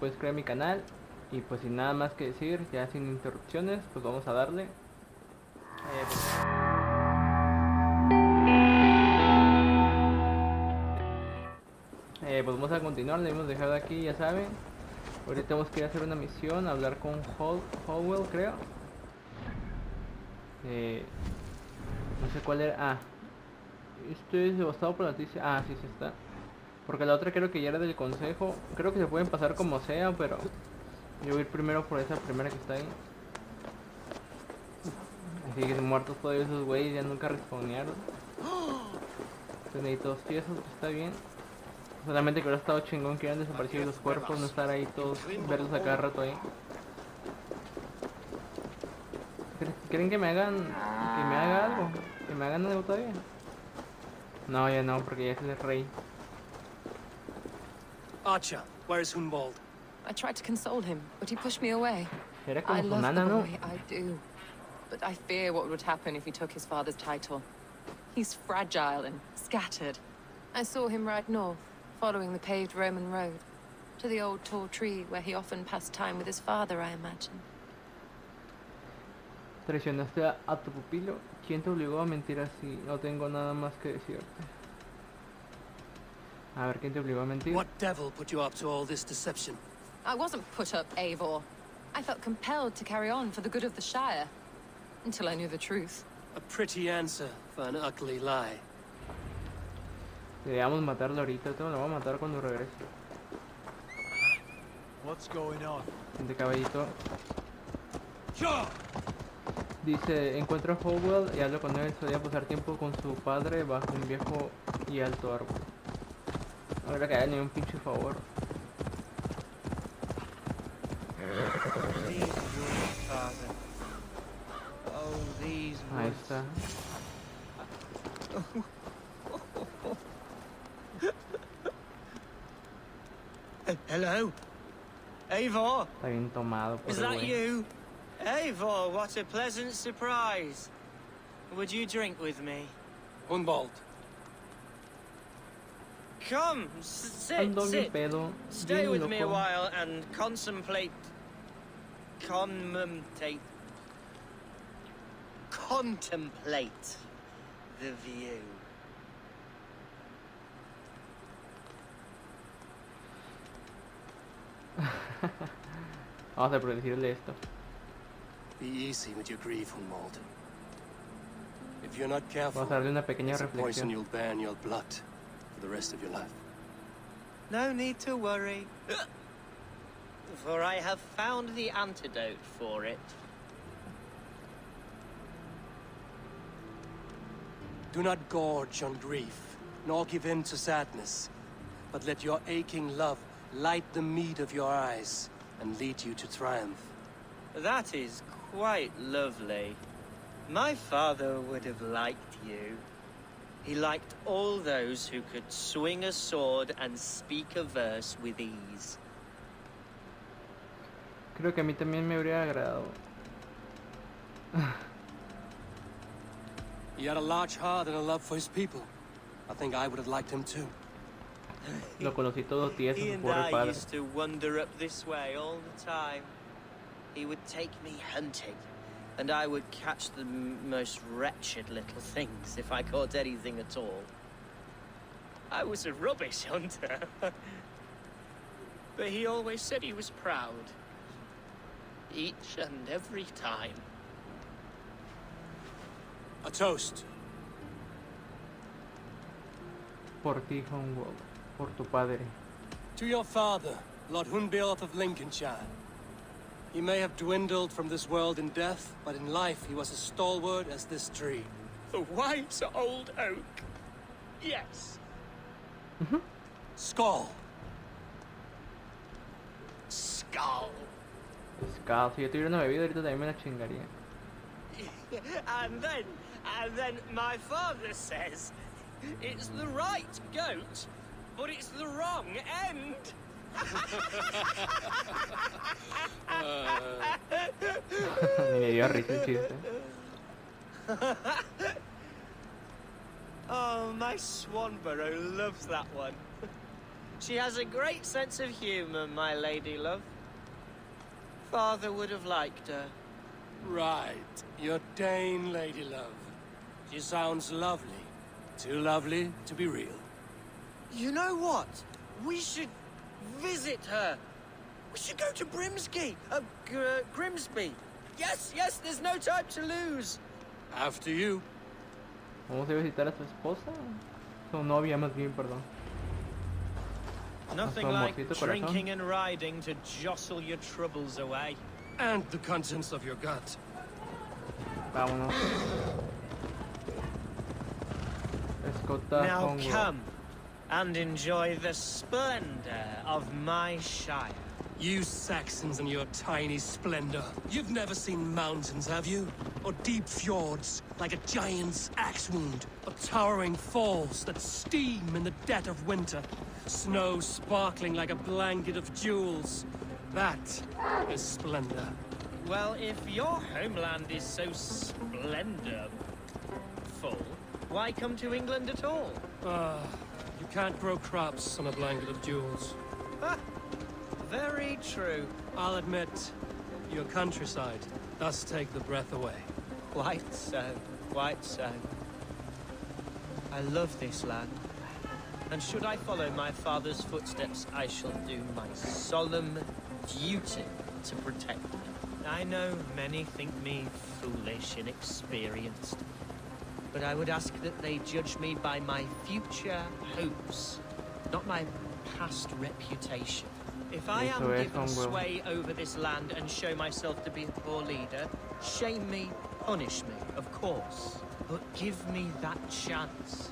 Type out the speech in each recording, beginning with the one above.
puedes crear mi canal. Y pues sin nada más que decir, ya sin interrupciones, pues vamos a darle. Pues vamos a continuar, le hemos dejado aquí, ya saben. Ahorita tenemos que ir a hacer una misión, hablar con Howell, creo. No sé cuál era. Ah, estoy devastado por la noticia. Ah, sí, sí está. Porque la otra creo que ya era del consejo. Creo que se pueden pasar como sea, pero yo voy a ir primero por esa primera que está ahí. Así que muertos todos esos güeyes, ya nunca respawnearon. Entonces necesito eso, está bien. Solamente que hubiera estado chingón que hubieran desaparecido los cuerpos, no estar ahí todos, verlos a cada rato ahí. ¿Creen que me haga algo? ¿Que me hagan algo todavía? No, ya no, porque ya es el rey. Archer, where is Humboldt? I tried to console him, but he pushed me away. Era como I su love nana, the ¿no? boy, I do. But I fear what would happen if he took his father's title. He's fragile and scattered. I saw him ride north, following the paved Roman road, to the old tall tree where he often passed time with his father, I imagine. Traicionaste a tu pupilo. ¿Quién te obligó a mentir así? No tengo nada más que decirte. A ver, ¿quién te obligó a mentir? What devil put you up to all this deception? I wasn't put up, Eivor. I felt compelled to carry on for the good of the Shire, until I knew the truth. A pretty answer for an ugly lie. Debíamos matarlo ahorita, lo voy a matar cuando regrese. What's going on? Gente caballito. Dice, encuentro a Howell y hablo con él. Solía pasar tiempo con su padre bajo un viejo y alto árbol. Ahora que haya ni un pinche favor. Ahí está. Hello? Eivor? Está bien tomado por Is el that güey. you? Eivor, what a pleasant surprise. Would you drink with me? Humboldt. Come, sit, Ando bien sit. pedo. Stay Bien with me a loco. while and contemplate the view. Vamos a predecirle esto. Be easy with your grief, Humboldt. If you're not careful, Vamos a darle una pequeña it's a poison reflexión. you'll bear in your blood for the rest of your life. No need to worry, for I have found the antidote for it. Do not gorge on grief, nor give in to sadness, but let your aching love light the mead of your eyes and lead you to triumph. That is quite lovely. My father would have liked you. He liked all those who could swing a sword and speak a verse with ease. Creo que a mí también me habría agradado. He had a large heart and a love for his people. I think I would have liked him too. Lo conocí todo tieso, He su and pobre I padre. used to wander up this way all the time. He would take me hunting, and I would catch the most wretched little things if I caught anything at all. I was a rubbish hunter. But he always said he was proud. Each and every time. A toast. Por ti, Howell. Por tu padre. To your father, Lord Hunbeorth of Lincolnshire. He may have dwindled from this world in death, but in life he was as stalwart as this tree. The wise old oak. Yes. Skull. Skull. Pescado. Si yo tuviera una bebida ahorita también me la chingaría. And then my father says, it's the right goat, but it's the wrong end. Ni me dio risa el chiste. Oh, my Swanborough loves that one. She has a great sense of humor, my lady love. Father would have liked her. Right. Your Dane lady love. She sounds lovely. Too lovely to be real. You know what? We should visit her. We should go to Grimsby. Yes, yes, there's no time to lose. After you. Vamos a visitar a su esposa. Su novia, más bien, perdón. Nothing like drinking and riding to jostle your troubles away. And the contents of your gut. Vámonos. Now come and enjoy the splendor of my shire. You Saxons and your tiny splendor. You've never seen mountains, have you? Or deep fjords, like a giant's axe wound. Or towering falls that steam in the dead of winter. Snow sparkling like a blanket of jewels. That is splendor. Well, if your homeland is so splendorful, why come to England at all? You can't grow crops on a blanket of jewels. Ah, very true. I'll admit, your countryside does take the breath away. Quite so, quite so. I love this land. And should I follow my father's footsteps, I shall do my solemn duty to protect it. I know many think me foolish, inexperienced, but I would ask that they judge me by my future hopes, not my past reputation. If I am given sway over this land and show myself to be a poor leader, shame me, punish me, of course, but give me that chance.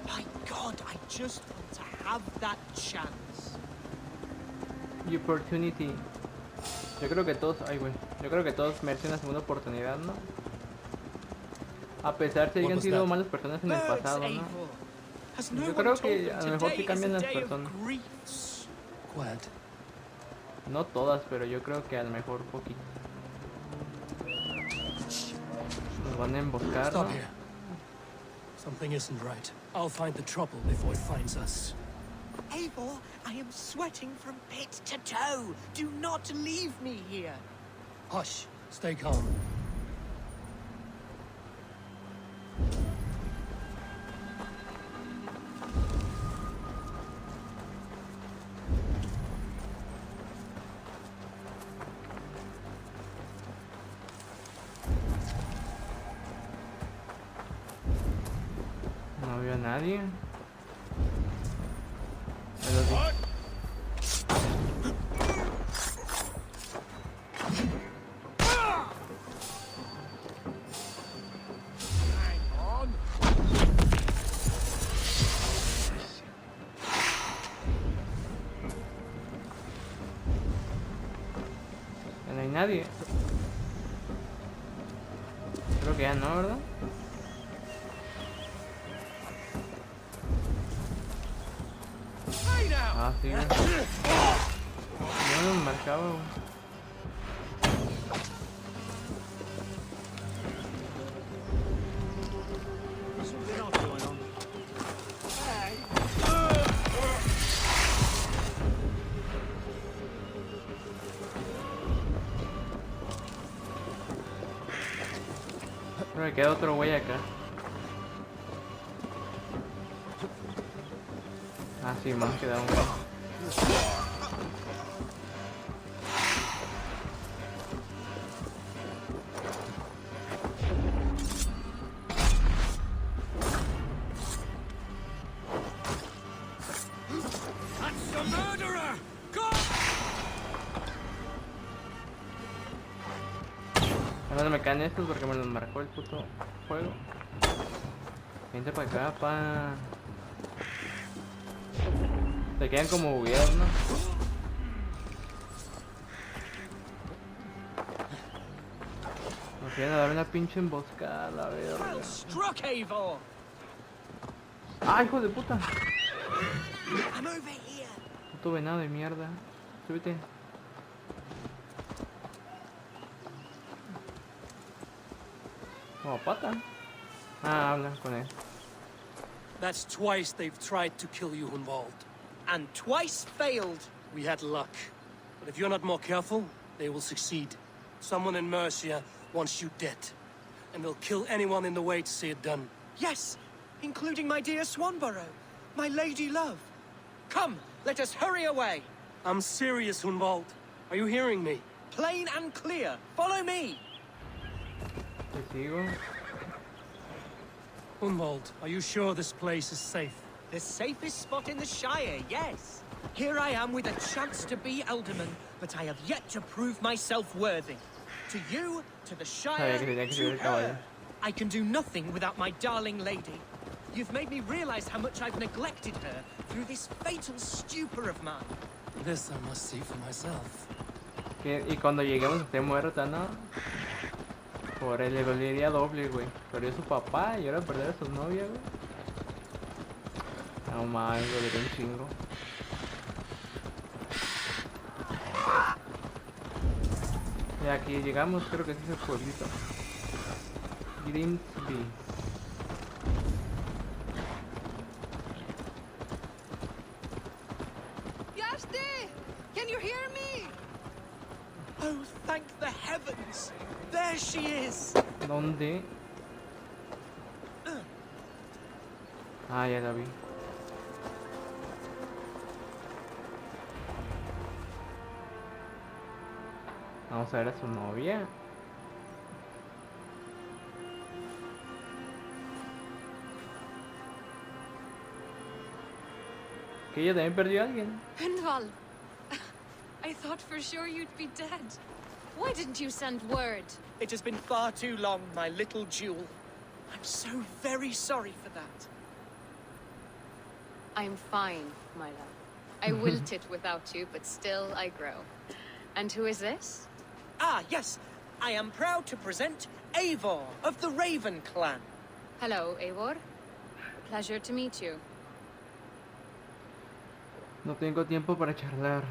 My God, I just want to have that chance. The opportunity. Yo creo que todos, yo creo que todos merecen una segunda oportunidad, ¿no? A pesar de que hayan sido malas personas en el pasado, ¿no? Yo creo que a lo mejor sí cambian las personas. No todas, pero yo creo que a lo mejor poquito. Nos van a emboscar, ¿no? Something isn't right. I'll find the trouble before it finds us. Eivor, I am sweating from pit to toe. Do not leave me here. Hush. Stay calm. No veo a nadie. No hay nadie. Creo que ya no, ¿verdad? Ah, sí. Yo no me marcaba, güey. Pero me queda otro güey acá. Ah, sí, más queda un güey. Ahora no me caen estos porque me los marcó el puto juego. Vente para acá, pa. Se quedan como bugueados, ¿no? Nos quieren a dar una pinche emboscada, la verga. ¡Ah, hijo de puta! Puto venado de mierda. Súbete. Oh, pata. Ah, habla con él. That's twice they've tried to kill you involved. and twice failed. We had luck. But if you're not more careful, they will succeed. Someone in Mercia wants you dead. And they'll kill anyone in the way to see it done. Yes, including my dear Swanborough, my lady love. Come, let us hurry away. I'm serious, Hunwald. Are you hearing me? Plain and clear. Follow me. Te sigo. Hunwald, are you sure this place is safe? The safest spot in the Shire, yes. Here I am with a chance to be Alderman, but I have yet to prove myself worthy. To you, to the Shire, to her. I can do nothing without my darling lady. You've made me realize how much I've neglected her through this fatal stupor of mine. This I must see for myself. Y cuando lleguemos esté muerta, ¿no? Por él le dolería doble, güey. Perdió a su papá y ahora perder a su novia, güey. No mames, dolería un chingo. Y aquí llegamos, creo que ese es el pueblito. Grimsby. Yashti! Can you hear me? Oh, thank the heavens! There she is! ¿Dónde? Ah, ya la vi. Vamos a ver a su novia. Que ella también perdió a alguien. Hunwald, I thought for sure you'd be dead. Why didn't you send word? It has been far too long, my little jewel. I'm so very sorry for that. I'm fine, my love. I wilted without you, but still I grow. And who is this? Ah, yes. I am proud to present Eivor of the Raven clan. Hello, Eivor. Pleasure to meet you. No tengo tiempo para charlar.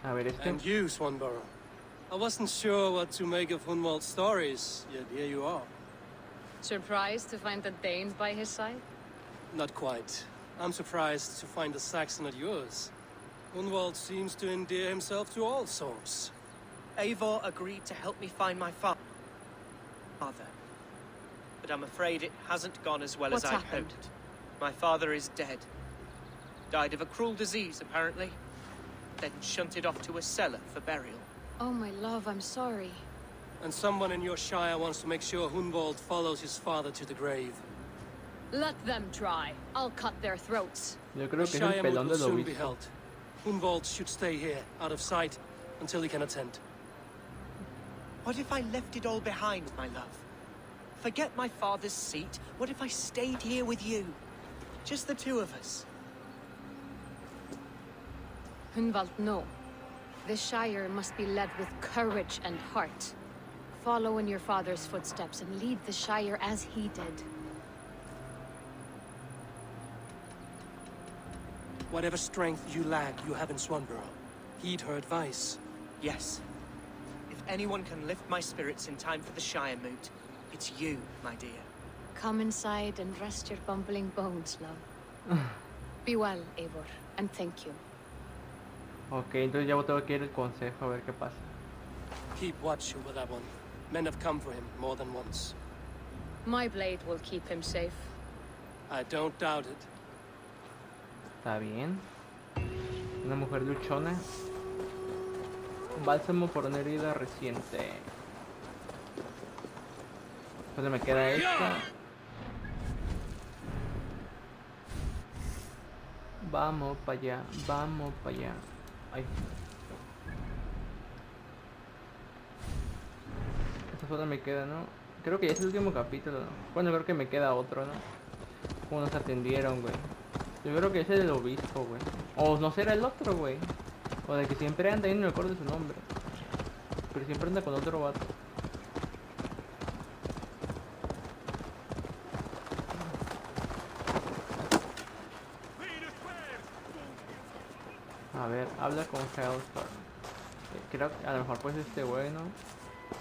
A ver, And you, Swanborough. I wasn't sure what to make of Hunwald's stories, yet here you are. Surprised to find the Dane by his side? Not quite. I'm surprised to find a Saxon at yours. Hunwald seems to endear himself to all sorts. Eivor agreed to help me find my father. But I'm afraid it hasn't gone as well as I'd hoped. My father is dead. Died of a cruel disease, apparently. Then shunted off to a cellar for burial. Oh, my love, I'm sorry. And someone in your shire wants to make sure Hunwald follows his father to the grave. Let them try. I'll cut their throats. Yo creo que es el Shire moot pelón will del soon be obispo. held. Hunwald should stay here, out of sight, until he can attend. What if I left it all behind, my love? Forget my father's seat. What if I stayed here with you? Just the two of us. Hunwald, no. This Shire must be led with courage and heart. Follow in your father's footsteps and lead the Shire as he did. Whatever strength you lack, you have in Swanborough. Heed her advice. Yes. If anyone can lift my spirits in time for the Shire moot, it's you, my dear. Come inside and rest your bumbling bones, love. Be well, Eivor, and thank you. Ok, entonces ya tengo que ir al consejo a ver qué pasa. Keep watch over that one. Men have come for him more than once. My blade will keep him safe. I don't doubt it. Está bien. Una mujer luchona. Un bálsamo por una herida reciente. Entonces me queda esta. Vamos para allá, vamos para allá. Ay. Esta sola me queda, ¿no? Creo que ya es el último capítulo, ¿no? Bueno, creo que me queda otro, ¿no? Como nos atendieron, güey. Yo creo que ese es el obispo, güey. O no será el otro, güey. O de que siempre anda ahí, no me acuerdo de su nombre. Pero siempre anda con otro vato. A ver, habla con Hellstorm. Creo que a lo mejor pues este güey, ¿no?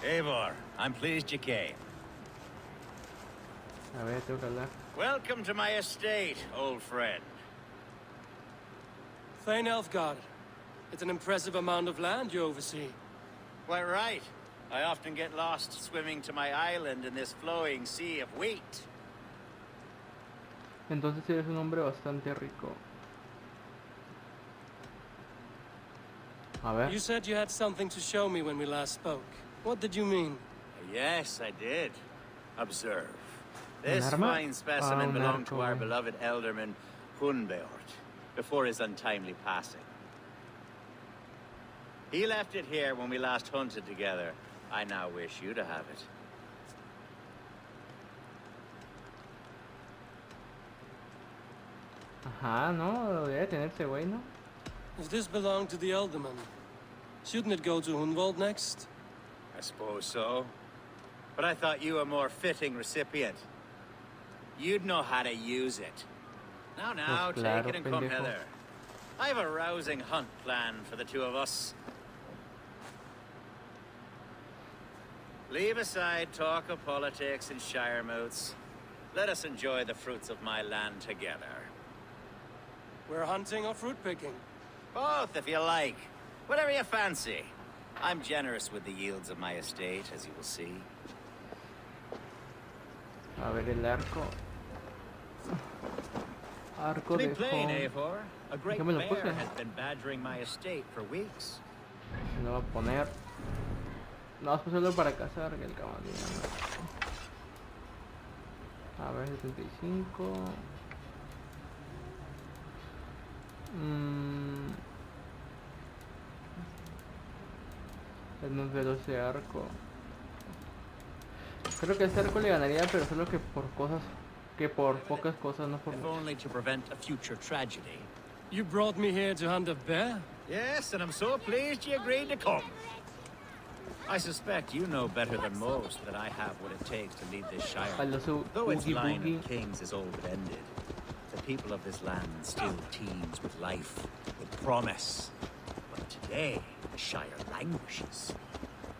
Eivor, I'm pleased you came. A ver, tengo que hablar. Welcome to my estate, old friend. Thane Elfgard. It's an impressive amount of land you oversee. Quite right. I often get lost swimming to my island in this flowing sea of wheat. Entonces eres un hombre bastante rico. A ver. You said you had something to show me when we last spoke. What did you mean? Yes, I did. Observe. This arma? fine specimen Un belonged arco, to our güey. beloved elderman Hunbeort before his untimely passing. He left it here when we last hunted together. I now wish you to have it. Ajá, no, lo debe tener ese güey, ¿no? If this belonged to the Elderman, shouldn't it go to Hunwald next? I suppose so. But I thought you a more fitting recipient. You'd know how to use it. Now, Pues claro, take it and come pendejo. hither. I have a rousing hunt planned for the two of us. Leave aside talk of politics and shire moots. Let us enjoy the fruits of my land together. We're hunting or fruit picking? Both, if you like. Whatever you fancy. I'm generous with the yields of my estate, as you will see. A ver el arco. Arco To be de plain, Hon. Eivor, a great Ya me lo puse. bear has been badgering my estate for weeks. Lo voy a poner. No, vas a pasarlo para cazar el caballo. A ver, 75. Es más veloz ese arco. Creo que este arco le ganaría, pero solo que por cosas. Que por pocas cosas, no por If mucho. only to prevent a future tragedy. You brought me here to hunt a bear? Yes, and I'm so pleased you agreed to come. I suspect you know better than most that I have what it takes to lead this A shire. los Though its Oogie line Boogie. of kings is old and ended, the people of this land still teems with life, with promise. But today, the shire languishes.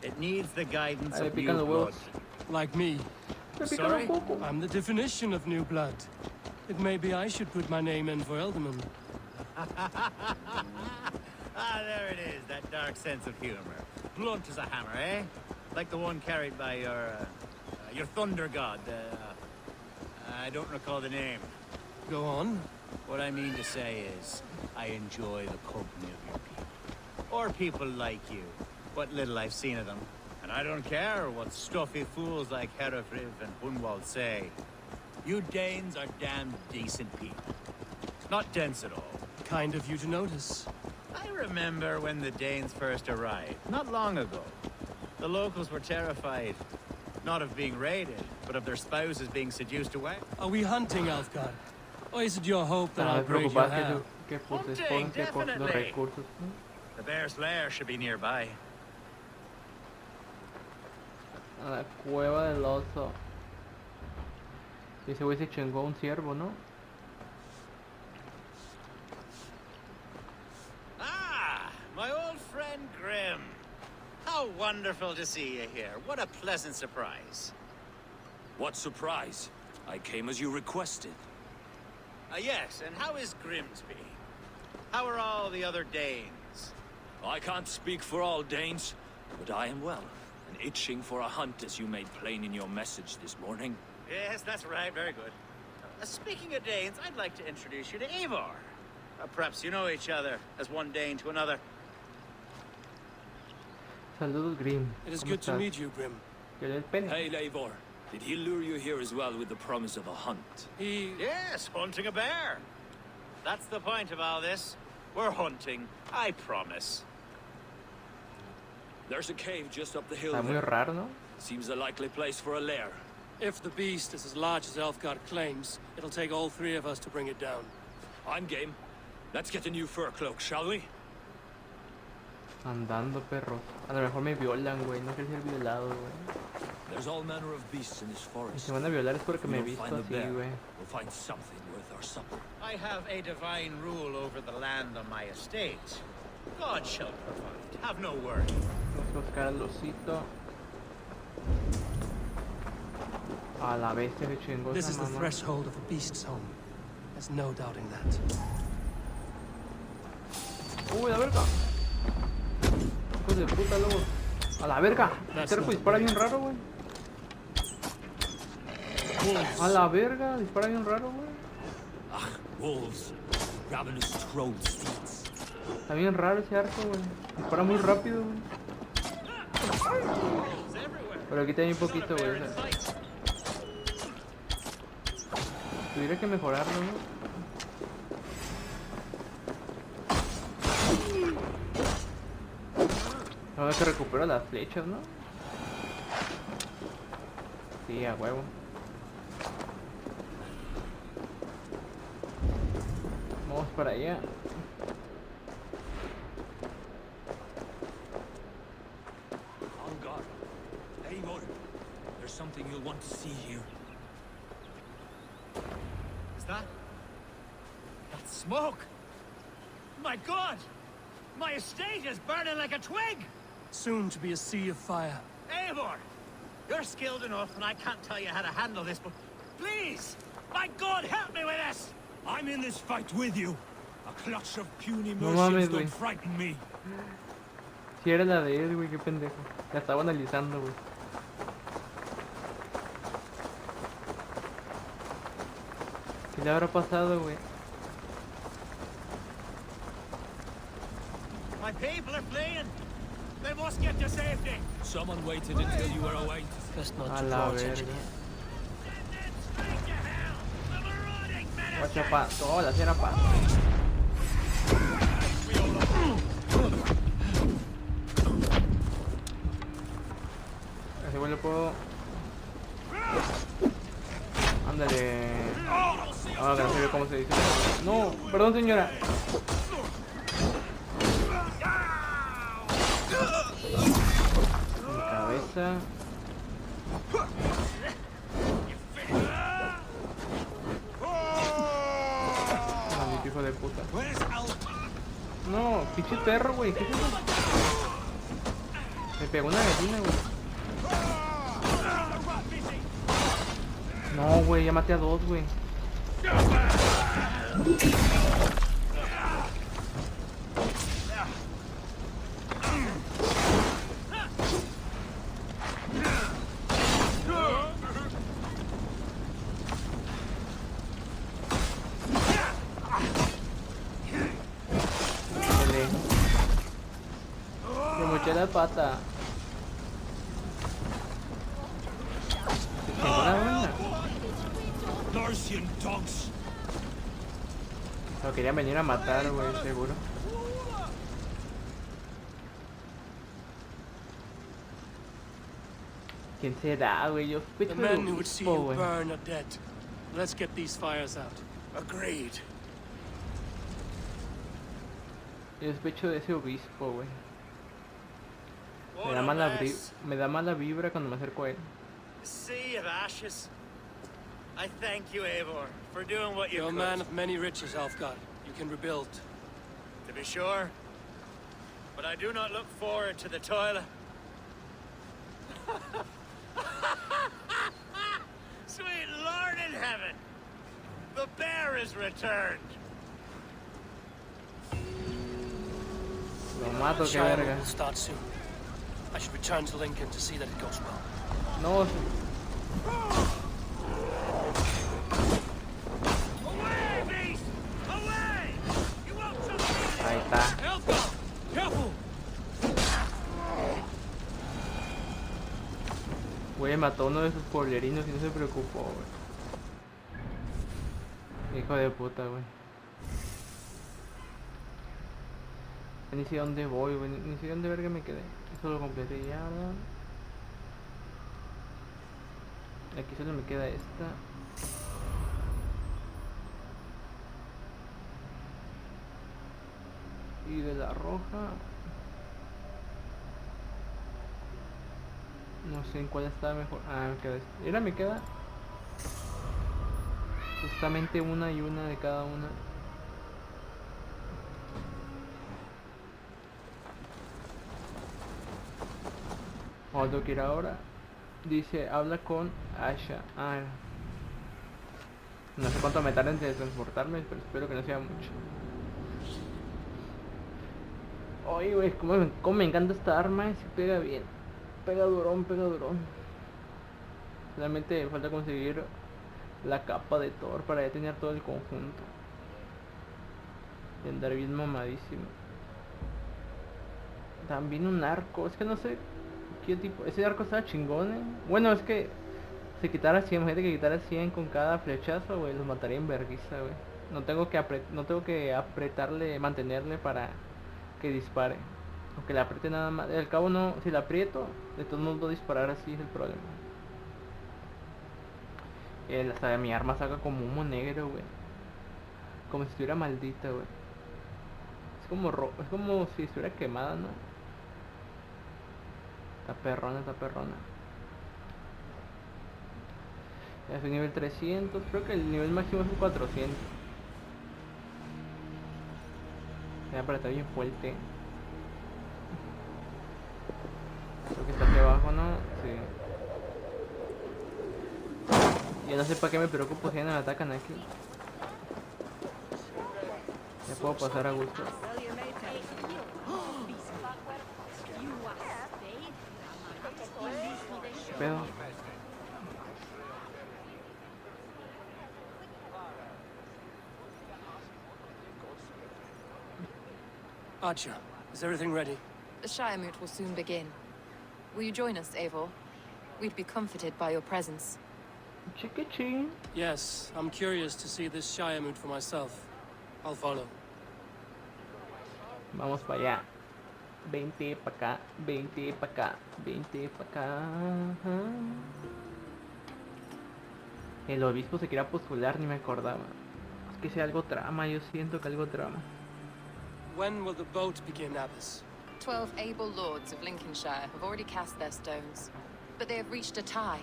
It needs the guidance Ahí le of new pican los blood. huevos. Like me. Me pican Sorry? un poco. I'm the definition of new blood. It may be I should put my name in for Elderman. Ah, there it is, that dark sense of humor. Blunt as a hammer, eh? Like the one carried by your thunder god. I don't recall the name. Go on. What I mean to say is, I enjoy the company of your people. Or people like you. What little I've seen of them. And I don't care what stuffy fools like Herefriv and Hunwald say. You Danes are damn decent people. Not dense at all. Kind of you to notice. I remember when the Danes first arrived, not long ago. The locals were terrified, not of being raided, but of their spouses being seduced away. Are we hunting, Elfgard? Or is it your hope that No, I'll me braid your preocupa hair? que pues Hunting, exponen que con los definitely. recursos. The bear's lair should be nearby. A la cueva del oso. Y ese güey se chingó un ciervo, ¿no? Ah, my old friend Grim. How wonderful to see you here. What a pleasant surprise. What surprise! I came as you requested. Yes, and how is Grimsby? How are all the other Danes? I can't speak for all Danes, but I am well, and itching for a hunt as you made plain in your message this morning. Yes, that's right. Very good. Speaking of Danes, I'd like to introduce you to Eivor. Perhaps you know each other as one Dane to another. Saludos, Grim. It is ¿Cómo good to estás? meet you, Grim. Que le el pene. Hey, Eivor, did he lure you here as well with the promise of a hunt? He... Yes, hunting a bear. That's the point of all this. We're hunting, I promise. There's a cave just up the hill Está muy there. raro, ¿no? Seems a likely place for a lair. If the beast is as large as Elfgard claims, it'll take all three of us to bring it down. I'm game. Let's get a new fur cloak, shall we? Andando, perros. A lo mejor me violan, güey. No quiero ser violado, güey. There's all manner of beasts in this Y forest. si van a violar es porque If me he we visto don't find the así, bear, güey. we'll find something worth our supper. I have a divine rule over the land on my estate. God shall provide. Have no worry. Vamos a buscar al osito. A la bestia que chingó This esa is the mamá. threshold of a beast's home. There's no doubting that. Uy, la verga. Hijos de puta, luego. A la verga. Este arco dispara bien raro, güey. A la verga, dispara bien raro, güey. Wolves. Ravenous trolls' steeds. Está bien raro ese arco, güey. Dispara muy rápido, güey. Pero aquí también un poquito, güey. O sea, tuviera que mejorarlo, ¿no? Ahora que recupero las flechas, ¿no? Sí, a huevo. Vamos para allá. On guard. Eivor, there's something you'll want to see here. Is that? That's smoke! My God! My estate is burning like a twig! Soon to be a sea of fire. Eivor! You're skilled enough, and I can't tell you how to handle this, but please! My God, help me with this! I'm in this fight with you. A clutch of puny No merchants mames, don't güey. frighten me. Si era la de él, güey, qué pendejo. La estaba analizando, güey. ¿Qué le habrá pasado, güey? My people are fleeing! They must get to safety! Someone waited until you were away. Best not A to la draw attention verga. here. Send them straight to hell! The marauding Guacha, menace! pato, la cierra pato. Así güey le puedo. Ándale. Ah, que no sé cómo se dice. No, perdón señora. Mi cabeza. Maldito hijo de puta. No, pinche perro, güey. ¿Qué es eso? Me pegó una gallina, güey. No, güey, ya maté a dos, güey. Me moché la pata. Tengo una buena. Larsian dogs. Lo querían venir a matar, güey, seguro. ¿Quién será, güey? Yo The sospecho men del who would see obispo, you güey. burn are dead. Let's get these fires out. Agreed. Yo sospecho de ese obispo, güey. What a mess. Me da mala vibra cuando me acerco a él. A sea of ashes. I thank you, Eivor, for doing what you You're a could. man of many riches, Alfgard. You can rebuild. To be sure. But I do not look forward to the toil. Sweet Lord in heaven! The bear is returned! Lo mato, que Shiloh verga. will start soon. I should return to Lincoln to see that it goes well. No, Away, beast! Away! You won't survive! ahí está. Alfgard! Careful! Güey, mató a uno de sus poblerinos y no se preocupó, güey. Hijo de puta, güey. Ni sé dónde voy, güey. Ni sé dónde verga me quedé. Eso lo completé ya, ¿verdad? Aquí solo me queda esta. Y de la roja. No sé en cuál está mejor. Ah, me queda esta. Mira, me queda justamente una y una de cada una. Vamos, tengo que ir ahora. Dice, habla con Asha. Ah, no sé cuánto me tarda en transportarme, pero espero que no sea mucho. Ay, güey, cómo me encanta esta arma. Si pega bien. Pega durón, pega durón. Solamente me falta conseguir la capa de Thor para ya tener todo el conjunto. Y andar bien mamadísimo. También un arco. Es que no sé qué tipo. Ese arco estaba chingón, eh. Bueno, es que si quitara 100, gente que quitara 100 con cada flechazo, güey, los mataría en vergüenza, güey. No tengo que apretarle, mantenerle para que dispare. Aunque le apriete nada más. Al cabo no, si le aprieto, de todos modos no disparar así es el problema. Hasta mi arma saca como humo negro, güey. Como si estuviera maldita, güey. Es como si estuviera quemada, ¿no? Está perrona, está perrona. Ya soy nivel 300. Creo que el nivel máximo es el 400. Ya, pero está bien fuerte. Creo que está aquí abajo, ¿no? Sí. Yo no sé para qué me preocupo si ya no me atacan aquí. Ya puedo pasar a gusto. ¿Qué pedo? Archer, is everything ready? The Shire Moot will soon begin. Will you join us, Eivor? We'd be comforted by your presence. Chiquichi. Yes, I'm curious to see this Shire Moot for myself. I'll follow. Vamos para allá. 20 para acá, 20 para acá, 20 para acá. El obispo se quería postular, ni me acordaba. Es que sea algo trama, yo siento que algo trama. When will the boat begin, Abbess? 12 able lords of Lincolnshire have already cast their stones, but they have reached a tie.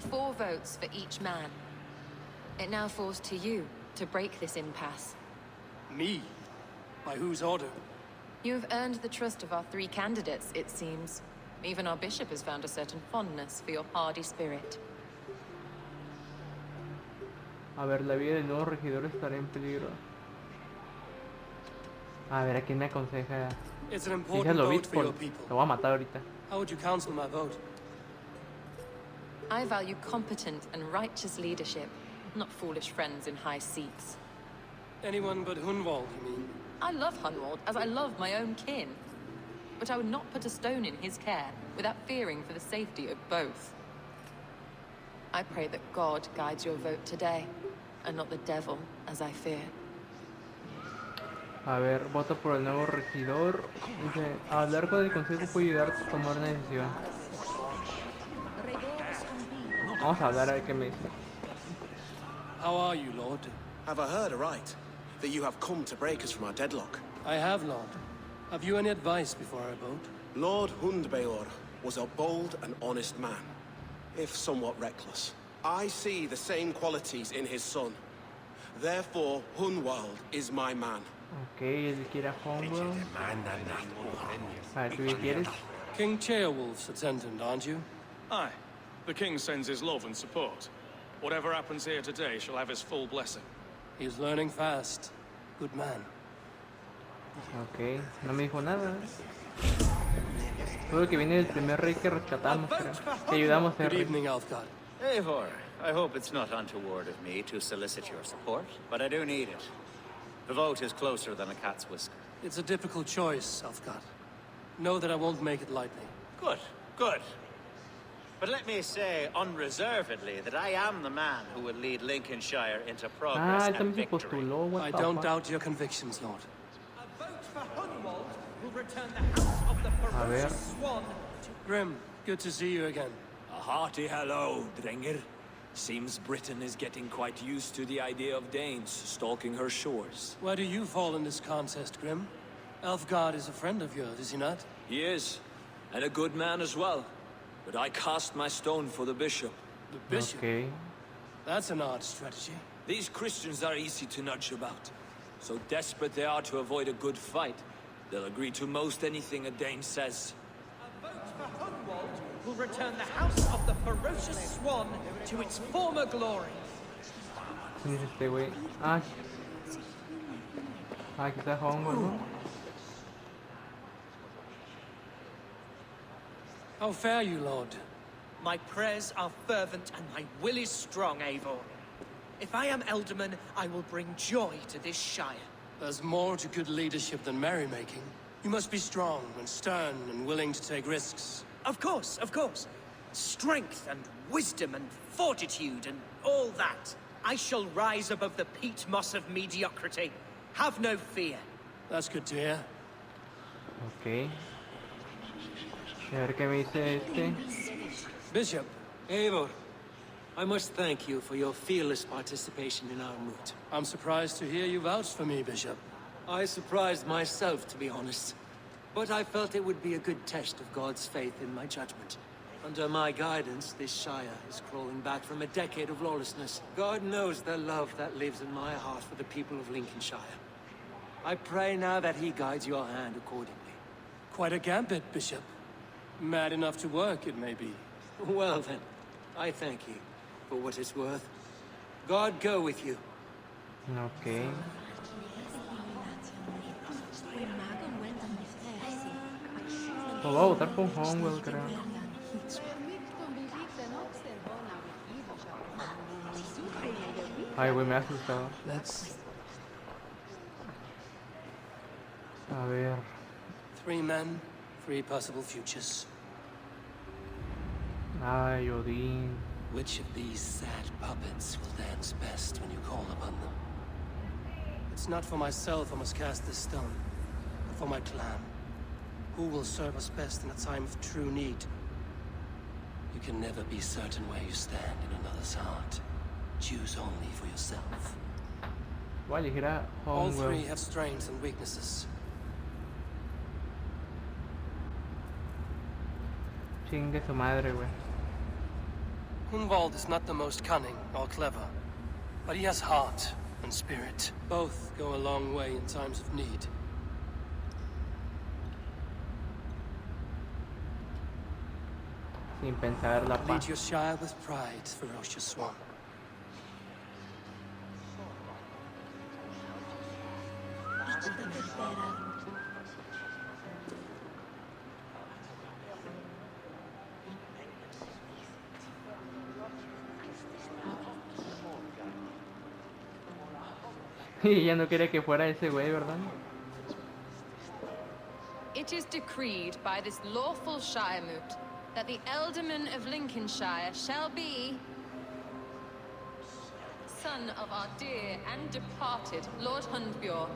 4 votes for each man. It now falls to you to break this impasse. Me? By whose order? You have earned the trust of our 3 candidates, it seems. Even our bishop has found a certain fondness for your hardy spirit. A ver, la vida del nuevo regidor estará en peligro. A ver, ¿a quién me aconseja? It's an Si important es el vote for obispo, your people. lo voy a matar ahorita. How would you counsel my vote? I value competent and righteous leadership, not foolish friends in high seats. Anyone but Hunwald, you mean? I love Hunwald as I love my own kin. But I would not put a stone in his care without fearing for the safety of both. I pray that God guides your vote today, and not the devil, as I fear. A ver, voto por el nuevo regidor. Dice, hablar con el consejo puede ayudar a tomar una decisión. Vamos a hablar a ver qué me dice. How are you, Lord? Have I heard aright that you have come to break us from our deadlock? I have, Lord. Have you any advice before I vote? Lord Hundbeor was a bold and honest man, if somewhat reckless. I see the same qualities in his son. Therefore, Hunwald is my man. Ok, él quiere a Homeworld. A ver, ¿tú qué quieres? King Ceolwulf's attendant, aren't you? Aye. The king sends his love and support. Whatever happens here today shall have his full blessing. He's learning fast. Good man. Ok, no me dijo nada. Creo que viene el primer rey que rescatamos, creo. Que ayudamos a Good rey. evening, Alfgard. Eivor, I hope it's not untoward of me to solicit your support, but I do need it. The vote is closer than a cat's whisker. It's a difficult choice, Alfgard. Know that I won't make it lightly. Good, good. But let me say unreservedly that I am the man who will lead Lincolnshire into progress Ah, él and también se victory. postuló, what I the don't fuck? doubt your convictions, Lord. A ver, Grim, good to see you again. A hearty hello, Drenger. Seems Britain is getting quite used to the idea of Danes stalking her shores. Where do you fall in this contest, Grim? Alfgard is a friend of yours, is he not? He is, and a good man as well. But I cast my stone for the bishop. The bishop? ok. That's an odd strategy. These Christians are easy to nudge about. So desperate they are to avoid a good fight, they'll agree to most anything a Dane says. Will return the house of the ferocious swan to its former glory. ¿Quién es este güey? Ah, aquí está Homeworld, ¿no? How fare you, Lord? My prayers are fervent and my will is strong, Eivor. If I am Elderman, I will bring joy to this Shire. There's more to good leadership than merrymaking. You must be strong and stern and willing to take risks. Of course, of course. Strength and wisdom and fortitude and all that. I shall rise above the peat moss of mediocrity. Have no fear. That's good to hear. Ok. A ver qué me dice este. Bishop, Eivor, I must thank you for your fearless participation in our moot. I'm surprised to hear you vouch for me, Bishop. I surprised myself, to be honest. But I felt it would be a good test of God's faith in my judgment. Under my guidance, this Shire is crawling back from a decade of lawlessness. God knows the love that lives in my heart for the people of Lincolnshire. I pray now that he guides your hand accordingly. Quite a gambit, Bishop. Mad enough to work, it may be. Well then, I thank you for what it's worth. God go with you. Ok. Pues voy a votar por Homewell, creo. Ay, güey, me ha asustado. A ver. 3 men, 3 possible futures. Ay, Odín. Which of these sad puppets will dance best when you call upon them? It's not for myself I must cast this stone, but for my clan. Who will serve us best in a time of true need? You can never be certain where you stand in another's heart. Choose only for yourself. Voy a elegir a All Homewell. 3 have strengths and weaknesses. Chingue su madre, güey. Hunwald is not the most cunning or clever, but he has heart and spirit. Both go a long way in times of need. Sin pensar la Lead paz. your Shire with pride, ferocious swan. Y ella no quería que fuera ese güey, ¿verdad? It is decreed by this lawful Shire moot that the Ealdorman of Lincolnshire shall be son of our dear and departed Lord Hundbjorn,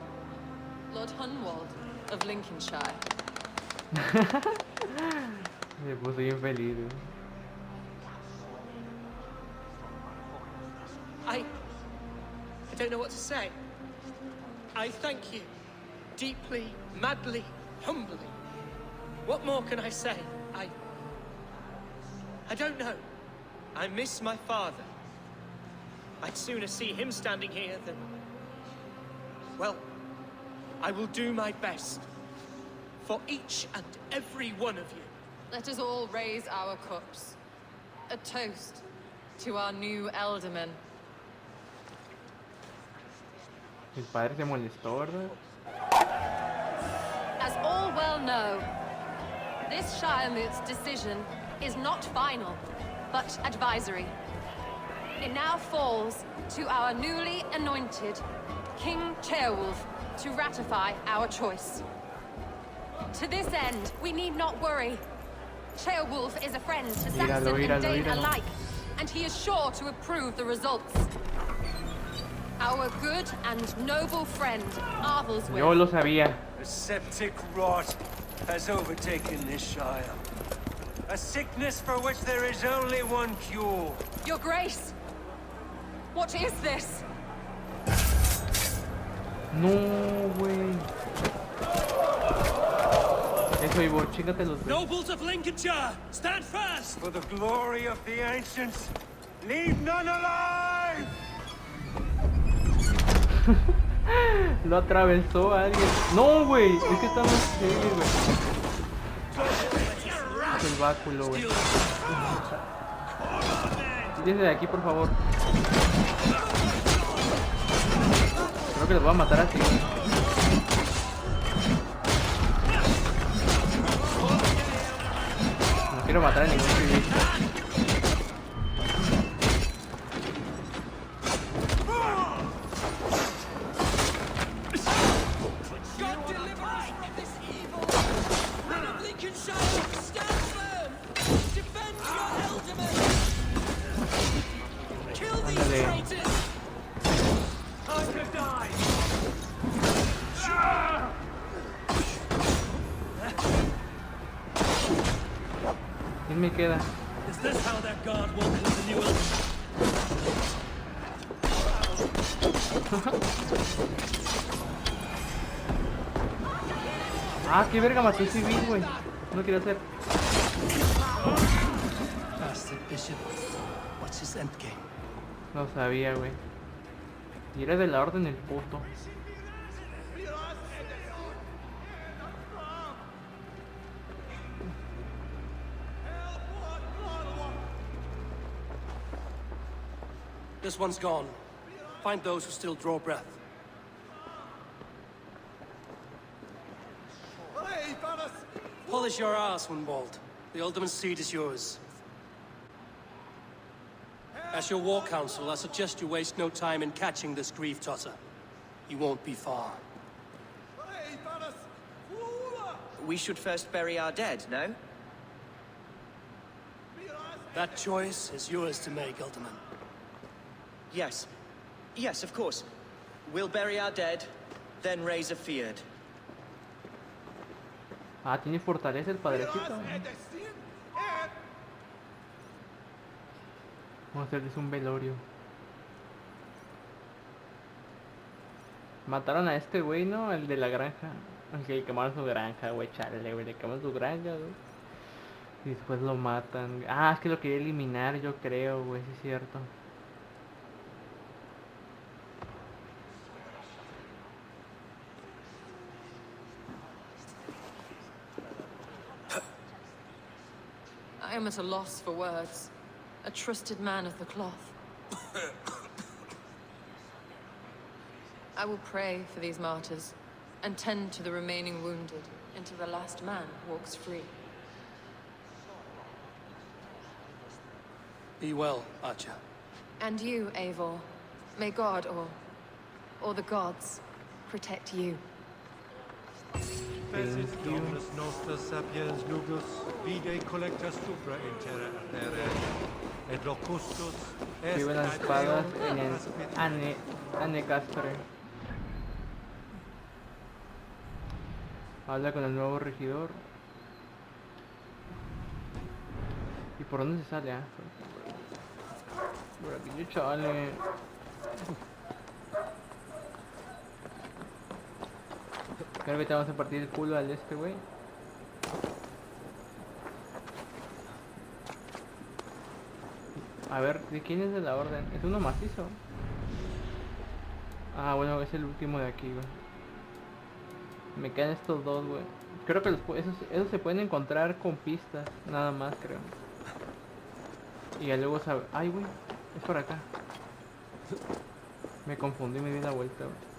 Lord Hunwald of Lincolnshire. Me puse bien feliz, güey. I don't know what to say. I thank you. Deeply, madly, humbly. What more can I say? I don't know. I miss my father. I'd sooner see him standing here than... Well, I will do my best. For each and every one of you. Let us all raise our cups. A toast to our new Ealdorman. El padre se molestó, ¿verdad? As all well know, this Shire moot's decision is not final, but advisory. It now falls to our newly anointed King Ceolwulf to ratify our choice. To this end, we need not worry. Ceolwulf is a friend to Saxon and Dane alike, and he is sure to approve the results. Our good and noble friend, Arthelswith. Yo lo sabía. A septic rot has overtaken this Shire. A sickness for which there is only one cure. Your Grace, what is this? No, güey. Eso, Ivo, chíngate los... Nobles of Lincolnshire, stand fast! For the glory of the ancients, leave none alive! Lo atravesó a alguien. No, güey. Es que está más heavy, güey. Es el báculo, güey. Quítense de aquí, por favor. Creo que los voy a matar así, güey. No quiero matar a ningún civil. Ándale. ¿Quién me queda? Is this how their guard welcomes the new elder? Ah, qué verga, mató un civil, güey. No quiero hacer. Bastard bishop. What's his endgame? No sabía, güey. Y era de la orden el puto. This one's gone. Find those who still draw breath. Polish your ass, Wunwald. The Alderman's seat is yours. As your war council, I suggest you waste no time in catching this grief tosser. He won't be far. We should first bury our dead, no? That choice is yours to make, Alderman. Yes. Yes, of course. We'll bury our dead, then raise a feared. Ah, tiene fortaleza el padrecito. Vamos a hacerles un velorio. Mataron a este güey, ¿no? El de la granja. El que quemaron su granja, güey, chale, güey. Le quemaron su granja, güey. Y después lo matan. Ah, es que lo quería eliminar, yo creo, güey, sí es cierto. I am at a loss for words. A trusted man of the cloth. I will pray for these martyrs, and tend to the remaining wounded, until the last man walks free. Be well, Archer. And you, Eivor. May God, or the gods, protect you. Pesis Dominus nostra sapiens lugus, vide collecta supra in terra ardere, et locustus est Viven las espadas en el Anecastre. Habla con el nuevo regidor. ¿Y por dónde se sale? Ah? Por aquí, chale. Creo que te vamos a partir el culo al este, güey. A ver, ¿de quién es de la orden? Es uno macizo. Ah, bueno, es el último de aquí, güey. Me quedan estos dos, güey. Creo que esos se pueden encontrar con pistas, nada más, creo. Y ya luego sabe... Ay, güey, es por acá. Me confundí, me di la vuelta, güey.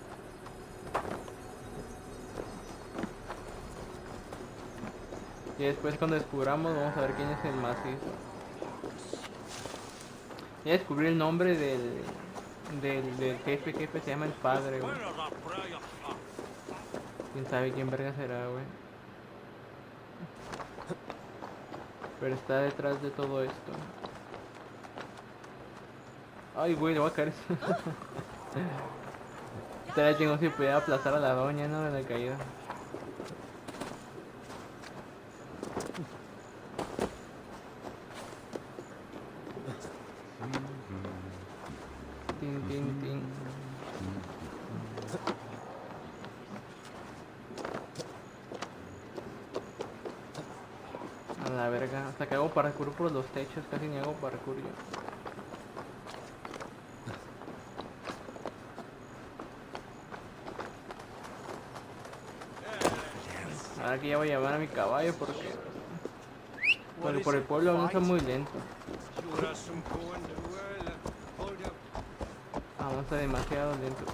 Y después cuando descubramos vamos a ver quién es el macizo. Ya descubrí el nombre del jefe se llama el padre, güey. Quién sabe quién verga será, güey. Pero está detrás de todo esto. Ay, güey, le voy a caer. Estaría chingón si pudiera aplastar a la doña, ¿no? De la caída. Tin, tin, tin. A la verga, hasta que hago parkour por los techos, casi ni hago parkour yo. Ahora que ya voy a llevar a mi caballo porque por el pueblo aún está muy lento. Avanza demasiado lento.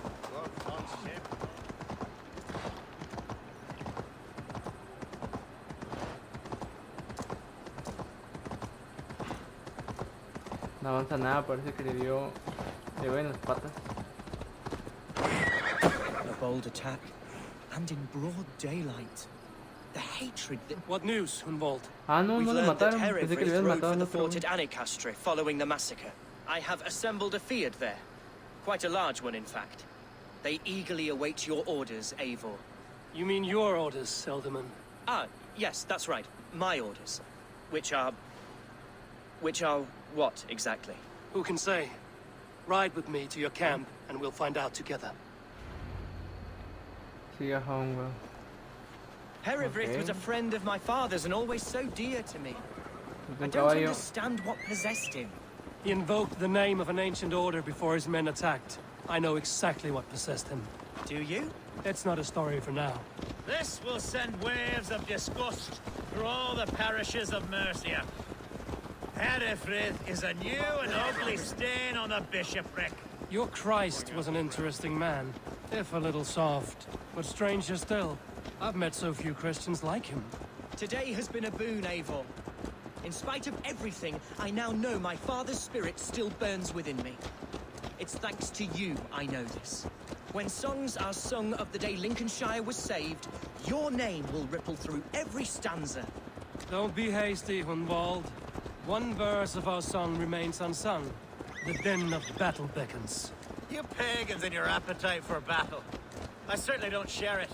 No avanza nada, parece que le dio en las patas. A bold attack, and in broad daylight. The hatred that... What news, Hunwald? Ah, no, We've no le learned that mataron. Pensé que le Herefrith habían rode matado for al the otro. fort at Anacastre following the massacre. I have assembled a field there. Quite a large one, in fact. They eagerly await your orders, Eivor. You mean your orders, Elderman? Ah, yes, that's right. My orders. Which are what, exactly? Who can say? Ride with me to your camp, and we'll find out together. Sigue a Hongo. Herefrith was a Okay. friend of my father's and always so dear to me. I Un don't caballo. understand what possessed him. He invoked the name of an ancient order before his men attacked. I know exactly what possessed him. Do you? It's not a story for now. This will send waves of disgust through all the parishes of Mercia. Herefrith is a new and ugly stain on the bishopric. Your Christ was an interesting man, if a little soft. But stranger still, I've met so few Christians like him. Today has been a boon, Eivor. In spite of everything, I now know my father's spirit still burns within me. It's thanks to you I know this. When songs are sung of the day Lincolnshire was saved, your name will ripple through every stanza. Don't be hasty, Hunwald. One verse of our song remains unsung. The din of battle beckons. You pagans and your appetite for battle. I certainly don't share it.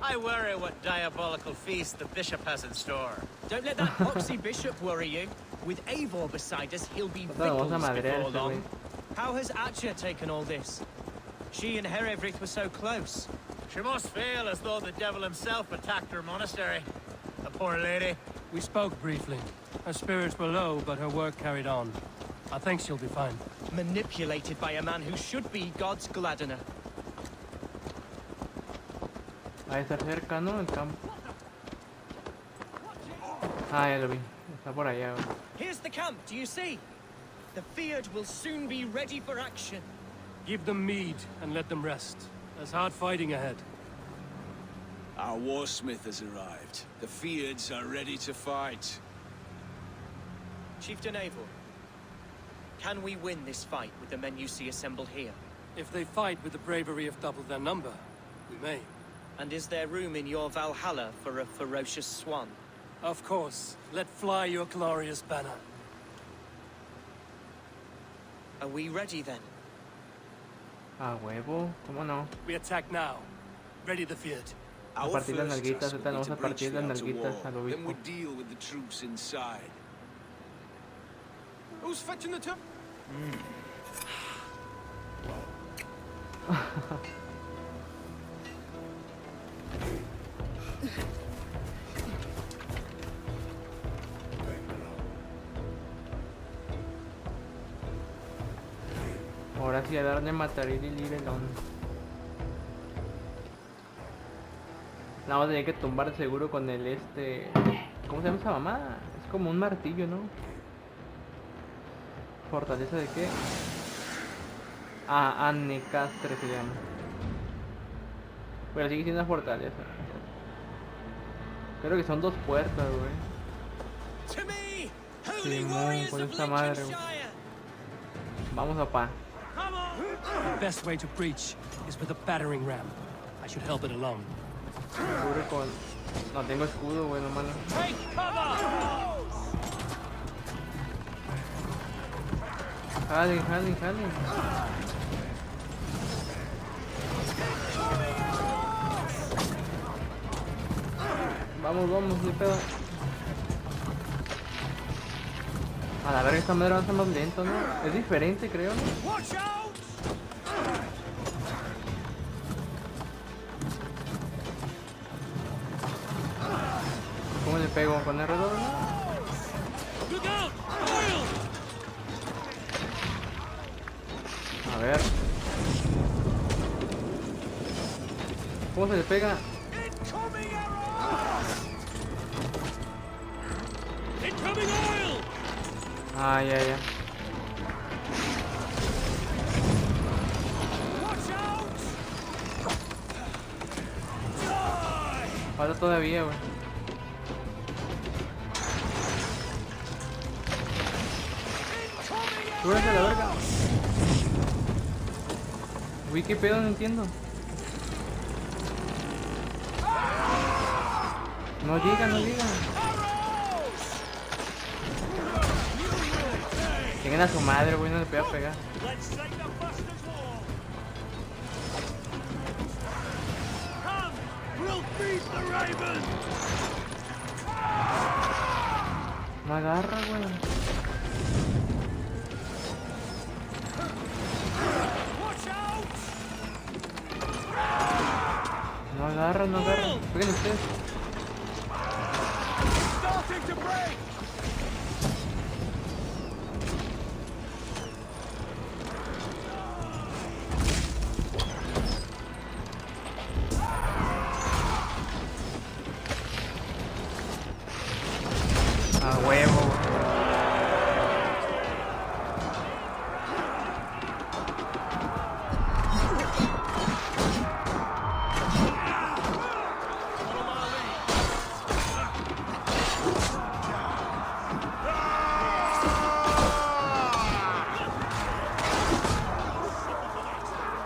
I worry what diabolical feast the bishop has in store. Don't let that poxy bishop worry you. With Eivor beside us, he'll be Ahorita lo vamos a ripples madrear before ese güey. long. How has Atcha taken all this? She and Herefrith were so close. She must feel as though the devil himself attacked her monastery. The poor lady. We spoke briefly. Her spirits were low, but her work carried on. I think she'll be fine. Manipulated by a man who should be God's gladdener. Ahí está cerca, ¿no? El campo. Ah, ya lo vi. Está por allá, güey. Here's the camp, do you see? The Field will soon be ready for action. Give them mead and let them rest. There's hard fighting ahead. Our warsmith has arrived. The Fields are ready to fight. Chieftain Eivor, can we win this fight with the men you see assembled here? If they fight with the bravery of double their number, we may. And is there room in your Valhalla for a ferocious swan? Of course. Let fly your glorious banner. Are we ready then? A huevo, ¿cómo no? We attack now. Ready the field. A Our partir las first nalguitas, task ahorita will vamos be a to breach partir the las outer nalguitas wall. al Then we obispo. deal with the troops inside. Who's fetching the tip? Ahora sí, a darle mataril y libelón. La vamos a tener que tumbar seguro con el ¿cómo se llama esa mamada? Es como un martillo, ¿no? ¿Fortaleza de qué? Ah, Anecastre se llama. Pero sigue siendo una fortaleza. Creo que son 2 puertas, güey. To me, holy Simón, warriors con of esta madre, güey. Lincolnshire! Vamos a pa. The best way to breach is with a battering ram. I should help it along. Cubre con... No tengo escudo, güey, no mano. Take cover! Jalen, jalen, jalen. Vamos, vamos, ni pedo. A la verga, esta madre avanza más lento, ¿no? Es diferente, creo, ¿no? Watch out! ¿Cómo le pego? ¿Con R2, no? Look out! Oil! A ver. ¿Cómo se le pega? Incoming arrows! Incoming oil! Ah, ya, ya. Watch out! Die! Falta todavía, güey. Incoming Súbete a la verga. Uy, qué pedo, no entiendo. No llega, no llega. Lleguen a su madre, güey, no le pega a pegar. No agarra, güey. No agarra, no agarra. Peguen ustedes. A huevo.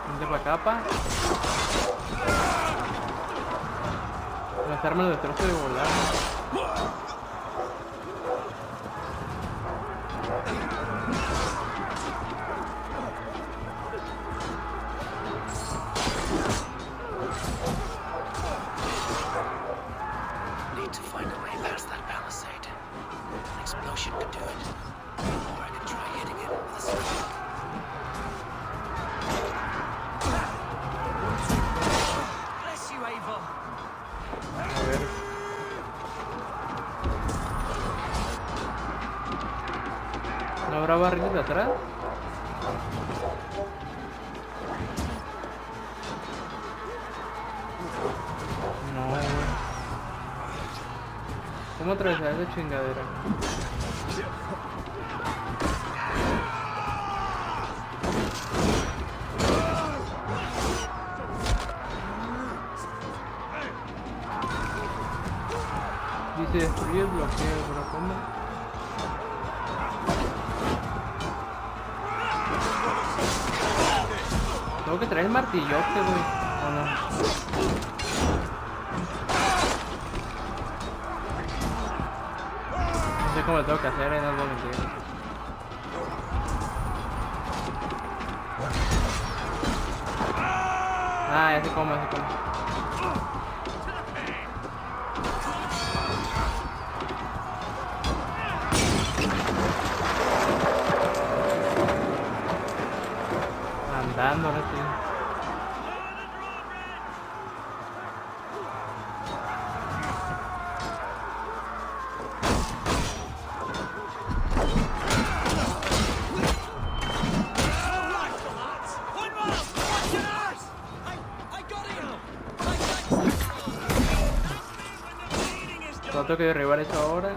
Vente para acá, pa. Las armas de trozo de volar. Need to find a way past that palisade. An explosion could do it. Or I could try hitting it with a stick. Bless you, Ava. A ver. ¿No habrá barriles de atrás? No, güey. ¿Cómo atravesar esa chingadera? Dice destruye el bloqueo, pero ¿cómo? Tengo que traer el martillote, güey. ¿O no? No sé cómo lo tengo que hacer, no lo mentir. Ah, ya sé cómo, ya sé cómo. Andando, ahora sí. Solo tengo que derribar eso ahora.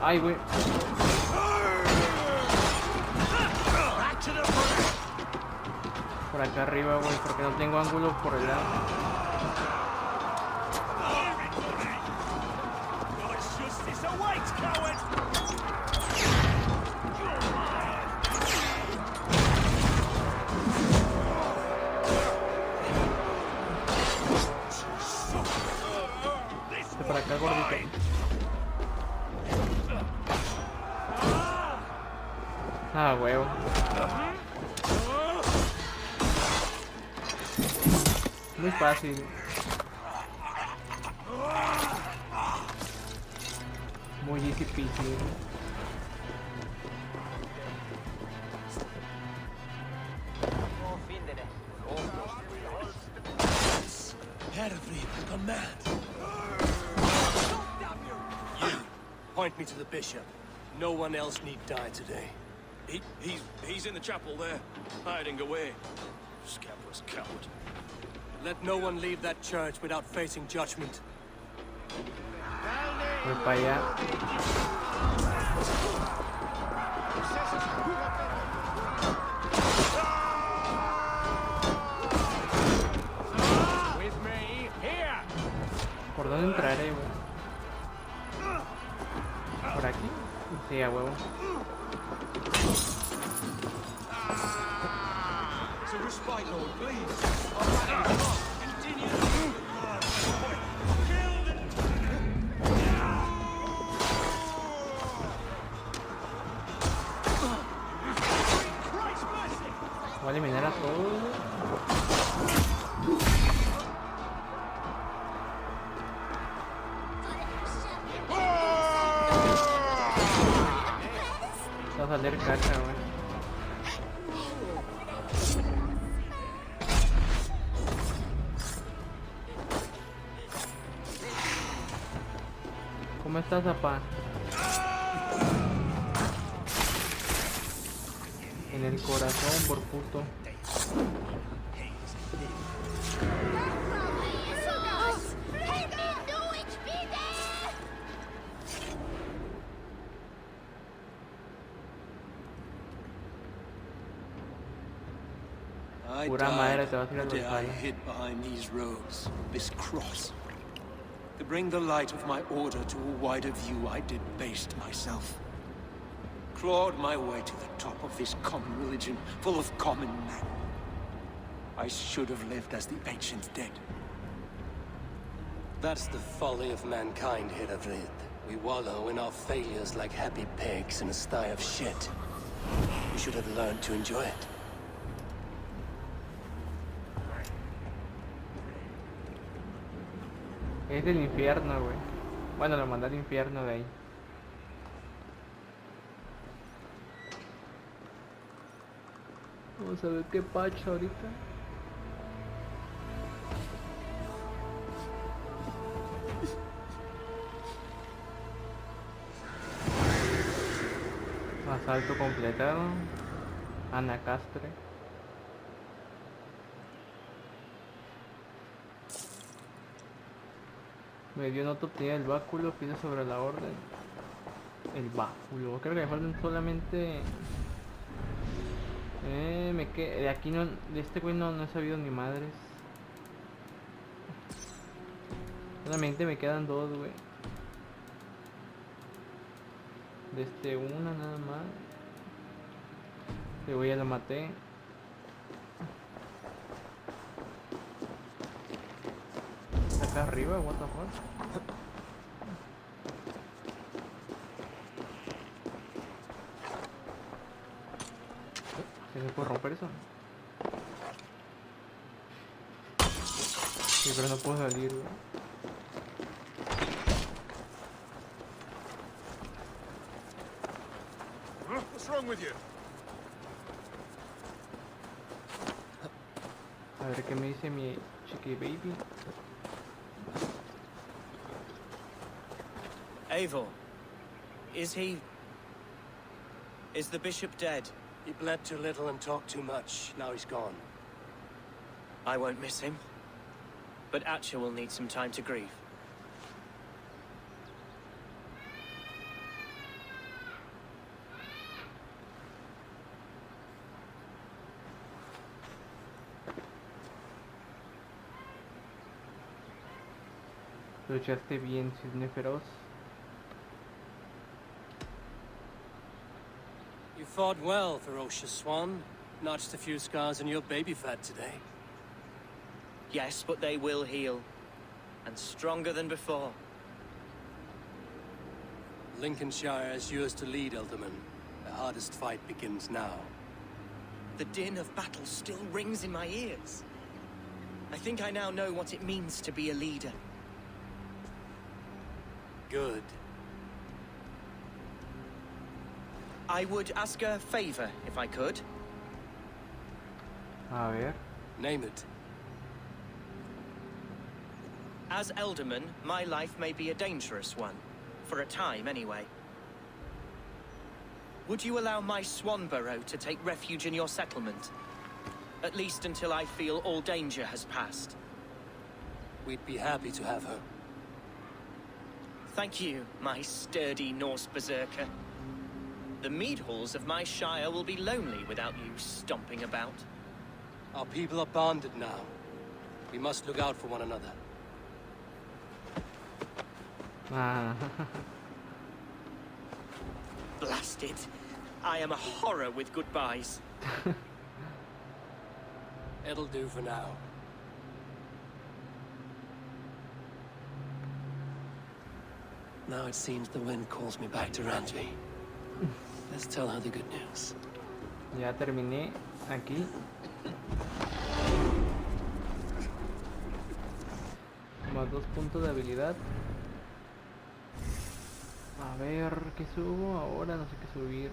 Ay, güey. Por acá arriba, güey, porque no tengo ángulo por el lado. Por acá, gordito. Ah, huevo. Muy fácil. Muy easy peasy. Point me to the bishop. No one else need die today. He's in the chapel there, hiding away. Scabrous coward. Let no one leave that church without facing judgment. Voy para allá. ¿Por dónde entraré, güey? Sí, a huevo. It's a respite, Lord, please. Voy a eliminar a todos. Va a salir caca, güey. ¿Cómo estás, papá? En el corazón, por puto. I Pura madre, died te vas a ir al the day I Valhalla. hid behind these robes, this cross. To bring the light of my order to a wider view, I did baste myself. Clawed my way to the top of this common religion, full of common men. I should have lived as the ancient dead. That's the folly of mankind, Hiravrid. We wallow in our failures like happy pigs in a sty of shit. We should have learned to enjoy it. Es del infierno, güey. Bueno, lo mandé al infierno de ahí. Vamos a ver qué patch ahorita. Asalto completado. Anacastre. Me dio nota obtenida el báculo, pide sobre la orden. El báculo, creo que me faltan solamente... de aquí no, de este güey no he sabido ni madres. Solamente me quedan dos, güey. De una nada más. Este güey ya lo maté. Acá arriba, what the fuck. ¿Se me puede romper eso? Sí, pero no puedo salir, güey. What's wrong with you? A ver qué me dice mi chiqui baby. Eivor, is the bishop dead? He bled too little and talked too much. Now he's gone. I won't miss him. But Atcha will need some time to grieve. Luchaste bien, cisne feroz. You fought well, ferocious swan. Notched a few scars on your baby fat today. Yes, but they will heal. And stronger than before. Lincolnshire is yours to lead, Elderman. The hardest fight begins now. The din of battle still rings in my ears. I think I now know what it means to be a leader. Good. I would ask a favor, if I could. A ver. Name it. As Elderman, my life may be a dangerous one. For a time, anyway. Would you allow my Swanborough to take refuge in your settlement? At least until I feel all danger has passed. We'd be happy to have her. Thank you, my sturdy Norse berserker. The mead halls of my shire will be lonely without you stomping about. Our people are bonded now. We must look out for one another. Blast it. I am a horror with goodbyes. It'll do for now. Now it seems the wind calls me back to Ranji. Let's tell her the good news. Ya terminé aquí. Más 2 puntos de habilidad. A ver, ¿qué subo ahora? No sé qué subir.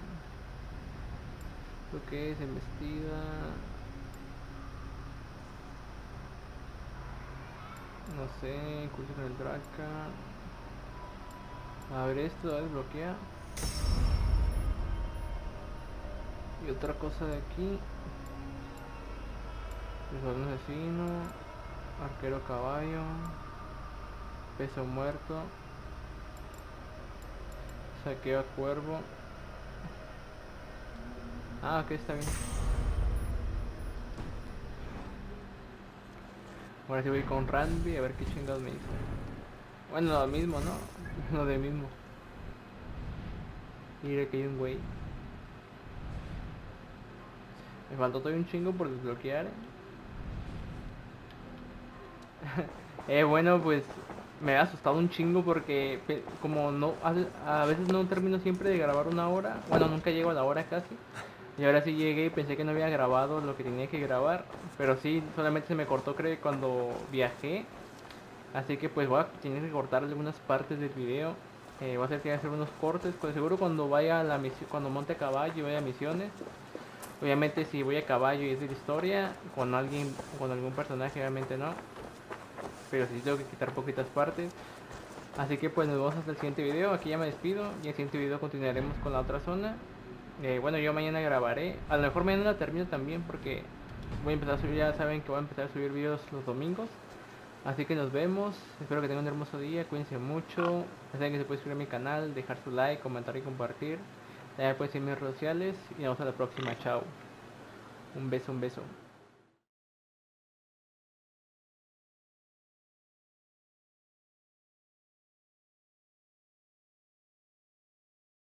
Lo que es embestida. No sé, curso con el Draca. A ver, esto va a desbloquear. Y otra cosa de aquí. Resolver un asesino. Arquero caballo. Peso muerto. Saqueo a cuervo. Ah, ok, está bien. Ahora sí voy con Randy a ver qué chingados me dice. Bueno, lo mismo, ¿no? Lo de mismo. Mira que hay un güey. Me faltó todavía un chingo por desbloquear. Bueno, pues me ha asustado un chingo porque como no a veces no termino siempre de grabar una hora. Bueno, nunca llego a la hora casi. Y ahora sí llegué y pensé que no había grabado lo que tenía que grabar. Pero sí, solamente se me cortó creo cuando viajé. Así que pues voy a tener que cortar algunas partes del video. Voy a hacer que hacer unos cortes. Pues seguro cuando vaya a la misión, cuando monte a caballo y vaya a misiones. Obviamente si voy a caballo y es de la historia, con alguien, con algún personaje obviamente no. Pero sí tengo que quitar poquitas partes. Así que pues nos vemos hasta el siguiente video. Aquí ya me despido y en el siguiente video continuaremos con la otra zona. Bueno, yo mañana grabaré. A lo mejor mañana la termino también porque voy a empezar a subir, ya saben que voy a empezar a subir videos los domingos. Así que nos vemos. Espero que tengan un hermoso día. Cuídense mucho. Ya saben que se puede suscribir a mi canal, dejar su like, comentar y compartir. También pueden seguir en mis redes sociales. Y nos vemos a la próxima. Chao. Un beso, un beso.